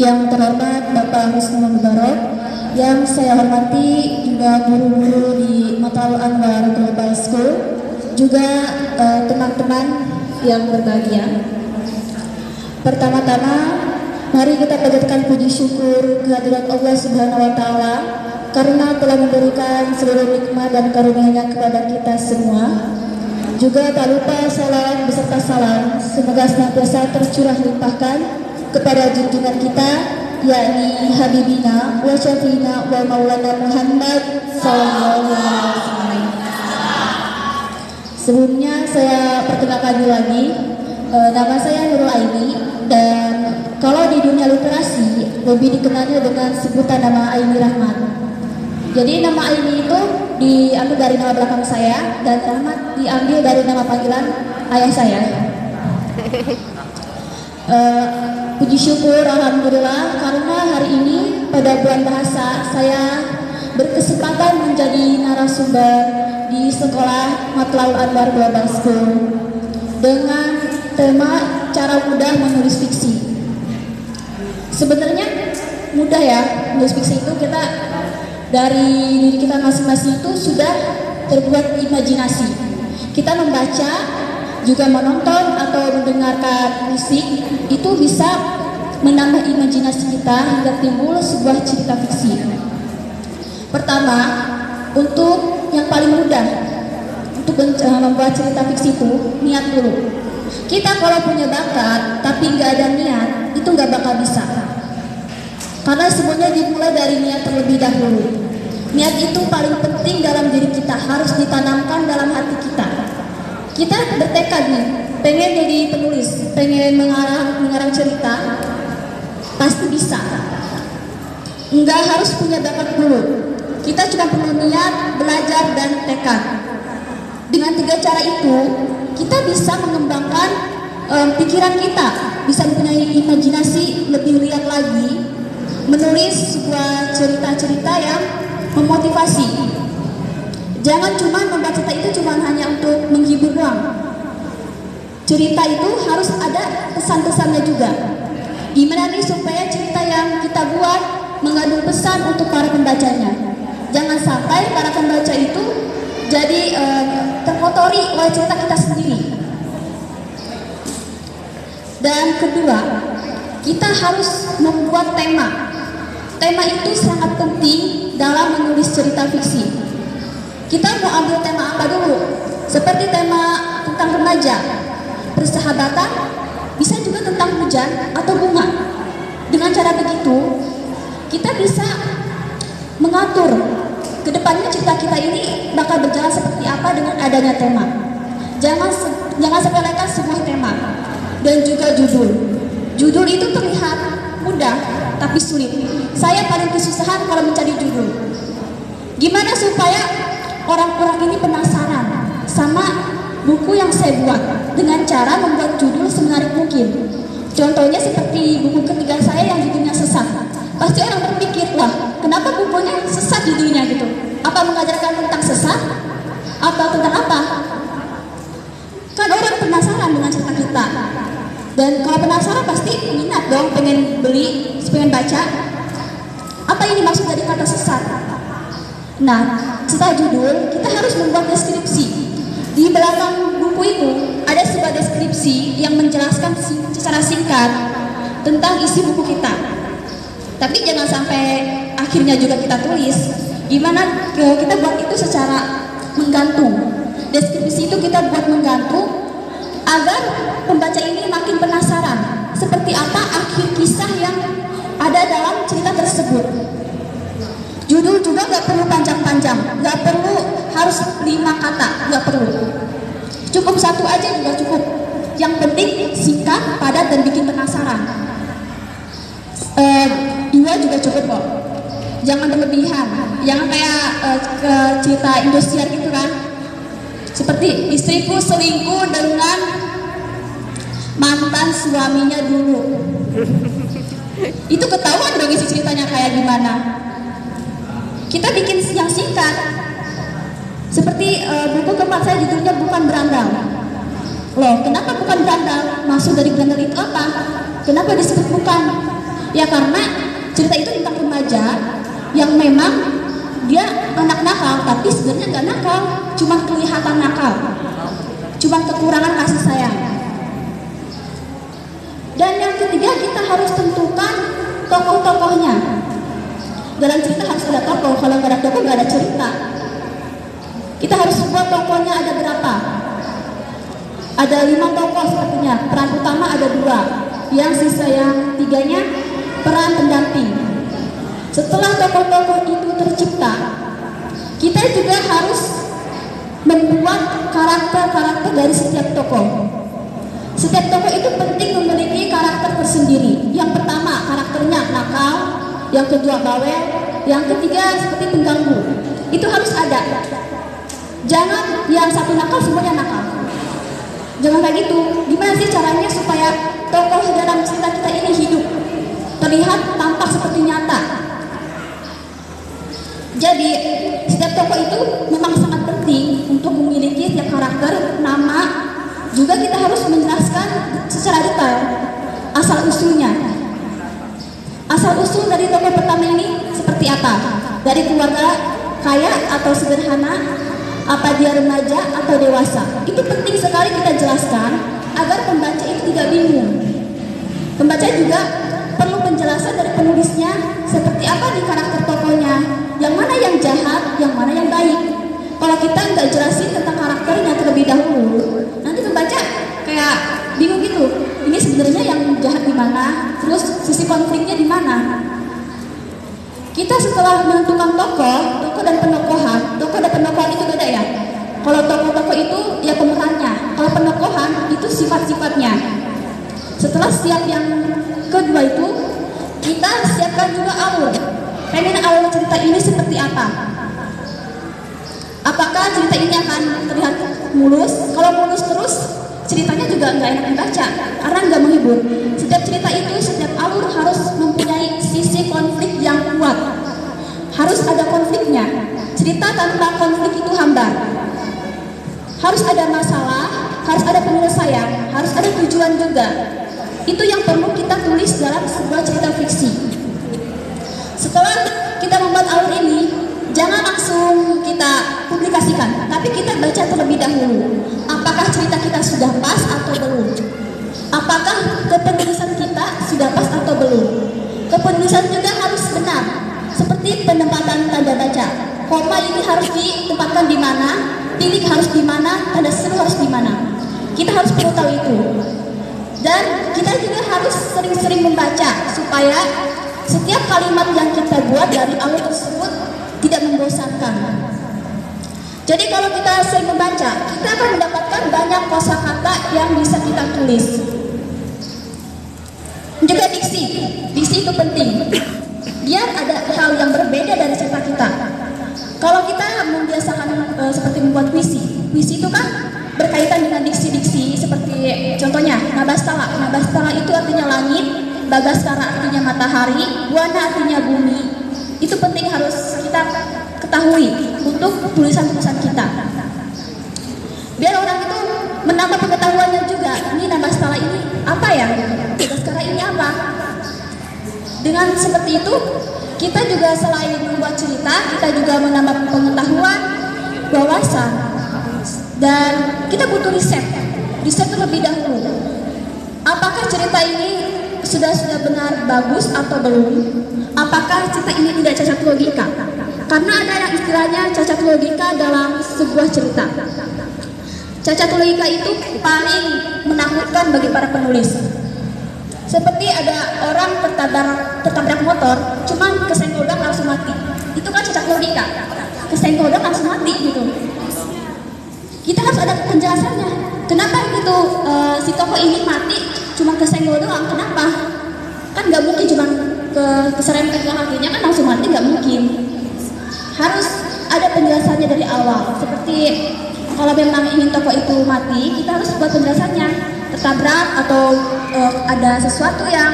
Yang terhormat Bapak Husnul Mubarak, yang saya hormati juga guru-guru di Matlabul Anwar Global School, juga teman-teman yang berbahagia. Pertama-tama, mari kita panjatkan puji syukur kehadirat Allah Subhanahu wa Ta'ala karena telah memberikan seluruh nikmat dan karunia-Nya kepada kita semua. Juga tak lupa salam beserta salam semoga senantiasa tercurah limpahkan kepada junjungan kita, yakni Habibina wa Syafiina wa Maulana Muhammad sallallahu alaihi wasallam. Sebelumnya saya perkenalkan diri lagi, nama saya Nurul Aini, dan kalau di dunia literasi lebih dikenalnya dengan sebutan nama Aini Rahmat. Jadi nama Aini itu diambil dari nama belakang saya, dan Rahmat diambil dari nama panggilan ayah saya. Puji syukur alhamdulillah karena hari ini pada bulan bahasa saya berkesempatan menjadi narasumber di sekolah Matlabul Anwar Global School dengan tema cara mudah menulis fiksi. Sebenarnya mudah ya menulis fiksi itu, kita dari diri kita masing-masing itu sudah terbuat imajinasi. Kita membaca juga menonton atau mendengarkan musik itu bisa menambah imajinasi kita hingga timbul sebuah cerita fiksi. Pertama, untuk yang paling mudah untuk membuat cerita fiksi itu niat dulu. Kita kalau punya bakat tapi nggak ada niat itu nggak bakal bisa. Karena semuanya dimulai dari niat terlebih dahulu. Niat itu paling penting dalam diri kita, harus ditanamkan dalam hati kita. Kita bertekad nih, pengen jadi penulis, pengen mengarang cerita, pasti bisa. Enggak harus punya bakat dulu. Kita cuma perlu niat, belajar, dan tekad. Dengan 3 cara itu, kita bisa mengembangkan pikiran kita, bisa mempunyai imajinasi lebih liar lagi, menulis sebuah cerita-cerita yang memotivasi. Jangan cuma membaca cerita itu cuma hanya untuk menghibur doang. Cerita itu harus ada pesan-pesannya juga. Gimana nih supaya cerita yang kita buat mengandung pesan untuk para pembacanya. Jangan sampai para pembaca itu jadi terkotori oleh cerita kita sendiri. Dan kedua, kita harus membuat tema. Tema itu sangat penting dalam menulis cerita fiksi. Kita mau ambil tema apa dulu? Seperti tema tentang remaja, persahabatan, bisa juga tentang hujan atau bunga. Dengan cara begitu, kita bisa mengatur kedepannya cerita kita ini bakal berjalan seperti apa dengan adanya tema. Jangan sepelekan sebuah tema. Dan juga judul. Judul itu terlihat mudah, tapi sulit. Saya paling kesusahan kalau mencari judul. Gimana supaya orang-orang ini penasaran sama buku yang saya buat dengan cara membuat judul semenarik mungkin. Contohnya seperti buku ketiga saya yang judulnya Sesat. Pasti orang berpikir, wah kenapa bukunya sesat judulnya gitu? Apa mengajarkan tentang sesat? Atau tentang apa? Kan orang penasaran dengan cerita kita. Dan kalau penasaran pasti minat dong, pengen beli, pengen baca. Apa ini maksud dari kata sesat? Nah, setelah judul, kita harus membuat deskripsi. Di belakang buku itu ada sebuah deskripsi yang menjelaskan secara singkat tentang isi buku kita. Tapi jangan sampai akhirnya juga kita tulis. Gimana kita buat itu secara menggantung. Deskripsi itu kita buat menggantung agar pembaca ini makin penasaran seperti apa akhir kisah yang ada dalam cerita tersebut. Judul juga nggak perlu panjang-panjang, nggak perlu harus 5 kata, nggak perlu. Cukup 1 aja juga cukup. Yang penting singkat, padat, dan bikin penasaran. 2 juga cukup kok. Jangan berlebihan, jangan kayak ke cerita Indosiar gitu kan. Seperti istriku selingkuh dengan mantan suaminya dulu. Itu ketahuan dong isi ceritanya kayak gimana. Kita bikin yang singkat. Seperti buku keempat saya judulnya Bukan Berandal. Loh, kenapa bukan berandal? Maksud dari berandal itu apa? Kenapa disebut bukan? Ya karena cerita itu tentang remaja yang memang dia anak nakal, tapi sebenarnya nggak nakal, cuma kelihatan nakal, cuma kekurangan kasih sayang. Dan yang ketiga, kita harus tentukan tokoh-tokohnya. Dalam cerita harus ada tokoh, kalau nggak ada tokoh nggak ada cerita. Kita harus buat tokohnya ada berapa? Ada 5 tokoh sepertinya, peran utama ada 2, yang sisa yang 3-nya peran pendamping. Setelah tokoh-tokoh itu tercipta, kita juga harus membuat karakter-karakter dari setiap tokoh. Setiap tokoh itu penting memiliki karakter tersendiri. Yang pertama, karakternya nakal, yang kedua bawel, yang ketiga seperti pengganggu. Itu harus ada. Jangan yang satu nakal semuanya nakal. Jangan kayak gitu. Gimana sih caranya supaya tokoh dalam cerita kita ini hidup, terlihat tampak seperti nyata? Jadi setiap tokoh itu memang sangat penting untuk memiliki setiap karakter, nama. Juga kita harus menjelaskan secara detail asal usulnya. Asal usul dari tokoh pertama ini seperti apa? Dari keluarga kaya atau sederhana? Apa dia remaja atau dewasa? Itu penting sekali kita jelaskan agar pembaca itu tidak bingung. Pembaca juga perlu penjelasan dari penulisnya seperti apa nih karakter tokohnya, yang mana yang jahat, yang mana yang baik. Kalau kita nggak jelasin tentang karakternya terlebih dahulu, nanti pembaca kayak bingung gitu. Ini sebenarnya yang jahat di mana, terus sisi konfliknya di mana. Kita setelah menentukan tokoh dan penokohan, tokoh dan penokohan itu beda ya. Kalau tokoh-tokoh itu ya pemerannya, kalau penokohan itu sifat-sifatnya. Setelah siap yang kedua itu, kita siapkan juga alur. Pengen alur cerita ini seperti apa? Apakah cerita ini akan terlihat mulus? Kalau mulus terus, ceritanya juga nggak enak dibaca karena nggak menghibur. Setiap cerita itu, setiap alur harus mempunyai sisi konflik yang kuat. Harus ada konfliknya. Cerita tanpa konflik itu hambar. Harus ada masalah, harus ada penyelesaian, harus ada tujuan juga. Itu yang perlu kita tulis dalam sebuah cerita fiksi. Setelah kita membuat alur ini, jangan langsung kita publikasikan, tapi kita baca terlebih dahulu. Apakah cerita kita sudah pas atau belum? Apakah kepenulisan kita sudah pas atau belum? Kepenulisan juga harus benar, seperti penempatan tanda baca. Koma ini harus ditempatkan di mana, titik harus di mana, tanda seru harus di mana. Kita harus perlu tahu itu. Dan kita juga harus sering-sering membaca supaya setiap kalimat yang kita buat dari alur tersebut tidak membosankan. Jadi kalau kita sering membaca, kita akan mendapatkan banyak kosakata yang bisa kita tulis. Juga diksi itu penting. Biar ada hal yang berbeda dari cerita kita. Kalau kita membiasakan seperti membuat puisi itu kan berkaitan dengan diksi-diksi seperti contohnya Nabastala. Nabastala itu artinya langit, Bagaskara artinya matahari, Buana artinya bumi. Itu penting harus kita ketahui untuk tulisan-tulisan kita. Biar orang itu menambah pengetahuannya juga. Ini Nabastala ini apa ya? Bagaskara ini apa? Dengan seperti itu, kita juga selain membuat cerita, kita juga menambah pengetahuan, wawasan, dan kita butuh riset terlebih dahulu. Apakah cerita ini sudah benar bagus atau belum? Apakah cerita ini tidak cacat logika? Karena ada yang istilahnya cacat logika dalam sebuah cerita. Cacat logika itu paling menakutkan bagi para penulis. Seperti ada orang tertabrak motor, cuman kesenggol doang langsung mati. Itu kan cacat logika. Kesenggol doang langsung mati gitu. Kita harus ada penjelasannya. Kenapa gitu si tokoh ini mati cuma kesenggol doang? Kenapa? Kan nggak mungkin cuma keserempet ke kakinya kan langsung mati, nggak mungkin. Harus ada penjelasannya dari awal. Seperti kalau memang ingin tokoh itu mati, kita harus buat penjelasannya. Tertabrak atau ada sesuatu yang